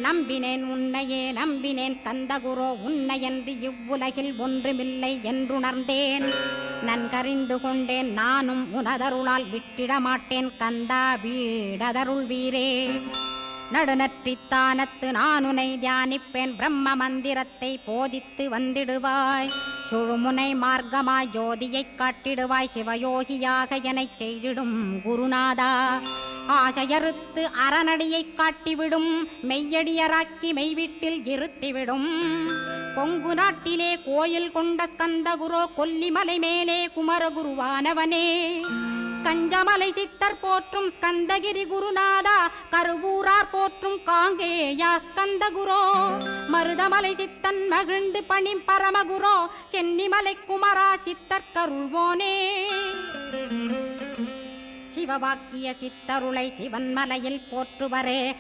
நம்பினேன் உன்னையே நம்பினேன் ஸ்கந்தகுரோ உன்னையன்று இவ்வுலகில் ஒன்றுமில்லை என்றுணர்ந்தேன். நன்கறிந்து கொண்டேன் நானும் உனதருளால் விட்டிட மாட்டேன் கந்தா வீடதருள் வீரே. நடுநற்றித்தானத்து நான் உனை தியானிப்பேன் பிரம்ம மந்திரத்தை போதித்து வந்திடுவாய். சுழுமுனை மார்க்கமாய் ஜோதியைக் காட்டிடுவாய் சிவயோகியாக எனச் செய்திடும் குருநாதா. ஆசையறுத்து அறநடியைக் காட்டிவிடும் மெய்யடியராக்கி மெய்வீட்டில் இருத்திவிடும். கொங்கு நாட்டிலே கோயில் கொண்ட ஸ்கந்தகுரோ கொல்லிமலை மேலே குமரகுருவானவனே. கஞ்சமலை சித்தர் போற்றும் ஸ்கந்தகிரி குருநாதா கருவூரார் போற்றும் காங்கேயா ஸ்கந்தகுரோ. மருதமலை சித்தன் மகிழ்ந்து பணி பரமகுரோ சென்னிமலை குமரா சித்தர் கருள்வோனே. சிவவாக்கிய சித்தருளை சிவன்மலையில் போற்றுவரே.